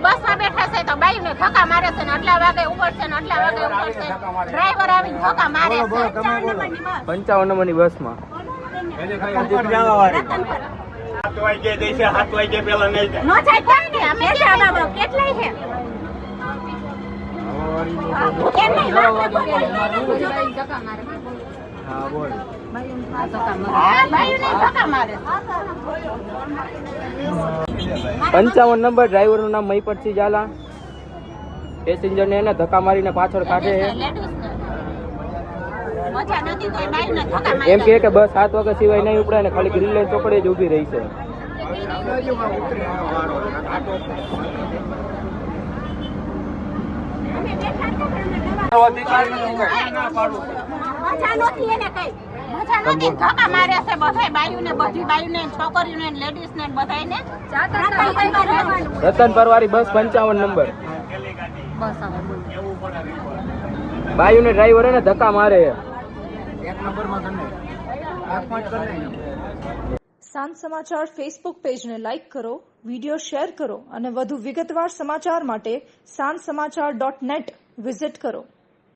બસમાં બેઠા છે તો બાઈ ને ધક્કા મારે છે ને આટલા વાગે ઉપડશે ને આટલા વાગે ઉપડશે ડ્રાઈવર આવીને ધક્કા મારે છે 55 નંબરની બસમાં 7 વાગે દેશે 7 વાગે પેલા નહીં જાય નો જાય કોઈ નહીં અમે ક્યાં બાબા કેટલાય છે કેમ નહીં ધક્કા મારે હા બોલ બાઈ ને ધક્કા મારે 55 નંબર ડ્રાઈવર નું નામ મહીપતસિંહ ઝાલા પેસેન્જર ને એને ધક્કા મારીને પાછળ કાઢે છે એમ કે બસ 7 વાગ્યા સિવાય નહીં ઉપડે ને ખાલી ગ્રીન લાઈન ચોકડે જ ઉભી રહી છે ધક્કા મારે છે બધા બાયુને બધી બાયુને છોકરીઓને લેડીઝને બધાને રતનપર વાળી બસ 55 નંબર બાયુ ને ડ્રાઈવર એને ધક્કા મારે સાંજ સમાચાર ફેસબુક પેજને લાઇક કરો, વિડીયો શેર કરો અને વધુ વિગતવાર સમાચાર માટે sanssamachar.net વિઝિટ કરો.